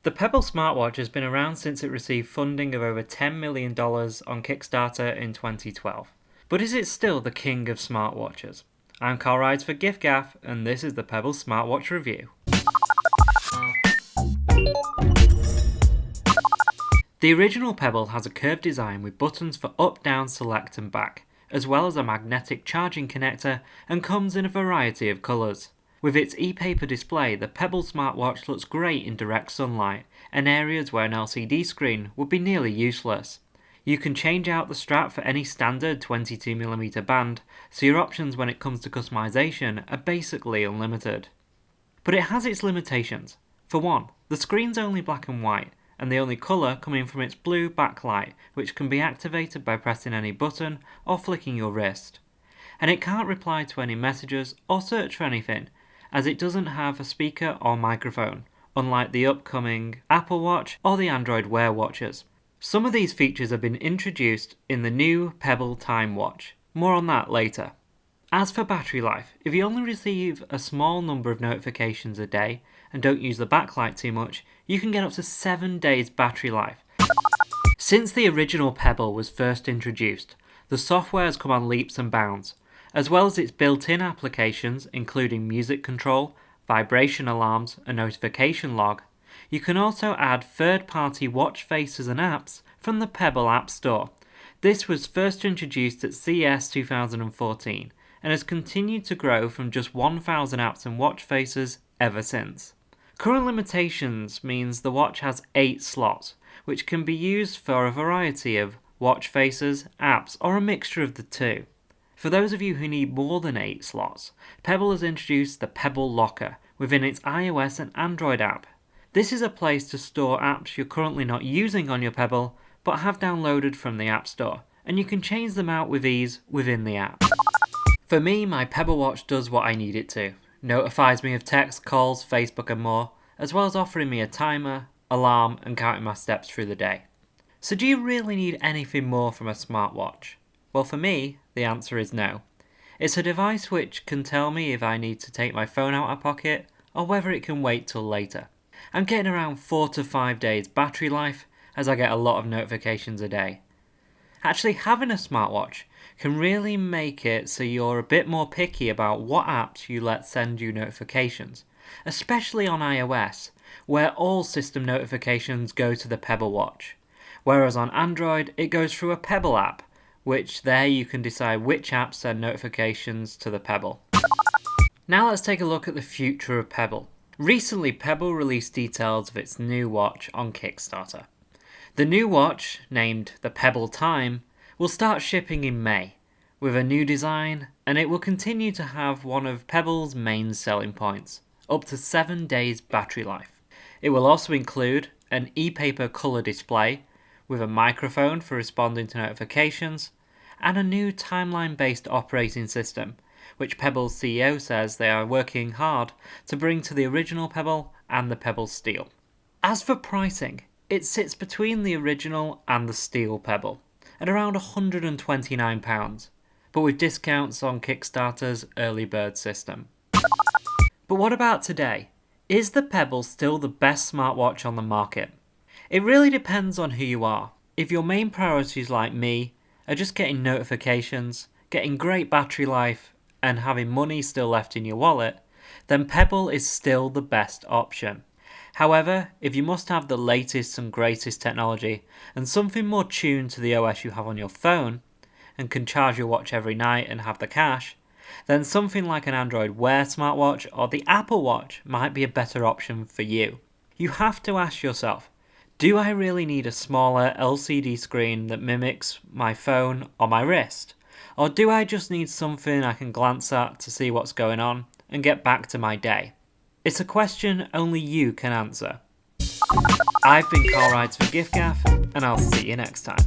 The Pebble smartwatch has been around since it received funding of over $10 million on Kickstarter in 2012. But is it still the king of smartwatches? I'm Carl Rides for giffgaff, and this is the Pebble Smartwatch Review. The original Pebble has a curved design with buttons for up, down, select and back, as well as a magnetic charging connector, and comes in a variety of colours. With its e-paper display, the Pebble smartwatch looks great in direct sunlight, and areas where an LCD screen would be nearly useless. You can change out the strap for any standard 22mm band, so your options when it comes to customization are basically unlimited. But it has its limitations. For one, the screen's only black and white, and the only colour coming from its blue backlight, which can be activated by pressing any button or flicking your wrist. And it can't reply to any messages or search for anything, as it doesn't have a speaker or microphone, unlike the upcoming Apple Watch or the Android Wear watches. Some of these features have been introduced in the new Pebble Time Watch. More on that later. As for battery life, if you only receive a small number of notifications a day and don't use the backlight too much, you can get up to 7 days battery life. Since the original Pebble was first introduced, the software has come on leaps and bounds, as well as its built-in applications including music control, vibration alarms, a notification log. You can also add third-party watch faces and apps from the Pebble App Store. This was first introduced at CES 2014 and has continued to grow from just 1,000 apps and watch faces ever since. Current limitations means the watch has 8 slots, which can be used for a variety of watch faces, apps, or a mixture of the two. For those of you who need more than 8 slots, Pebble has introduced the Pebble Locker within its iOS and Android app. This is a place to store apps you're currently not using on your Pebble but have downloaded from the App Store, and you can change them out with ease within the app. For me, my Pebble Watch does what I need it to. Notifies me of texts, calls, Facebook and more, as well as offering me a timer, alarm and counting my steps through the day. So do you really need anything more from a smartwatch? Well, for me, the answer is no. It's a device which can tell me if I need to take my phone out of my pocket or whether it can wait till later. I'm getting around 4 to 5 days battery life as I get a lot of notifications a day. Actually, having a smartwatch can really make it so you're a bit more picky about what apps you let send you notifications, especially on iOS, where all system notifications go to the Pebble Watch, whereas on Android it goes through a Pebble app, which there you can decide which apps send notifications to the Pebble. Now let's take a look at the future of Pebble. Recently, Pebble released details of its new watch on Kickstarter. The new watch, named the Pebble Time, will start shipping in May, with a new design, and it will continue to have one of Pebble's main selling points, up to 7 days battery life. It will also include an e-paper colour display, with a microphone for responding to notifications, and a new timeline-based operating system, which Pebble's CEO says they are working hard to bring to the original Pebble and the Pebble Steel. As for pricing, it sits between the original and the Steel Pebble, at around £129, but with discounts on Kickstarter's early bird system. But what about today? Is the Pebble still the best smartwatch on the market? It really depends on who you are. If your main priorities, like me, are just getting notifications, getting great battery life, and having money still left in your wallet, then Pebble is still the best option. However, if you must have the latest and greatest technology and something more tuned to the OS you have on your phone, and can charge your watch every night and have the cash, then something like an Android Wear smartwatch or the Apple Watch might be a better option for you. You have to ask yourself, do I really need a smaller LCD screen that mimics my phone or my wrist? Or do I just need something I can glance at to see what's going on and get back to my day? It's a question only you can answer. I've been Carl Rides for giffgaff, and I'll see you next time.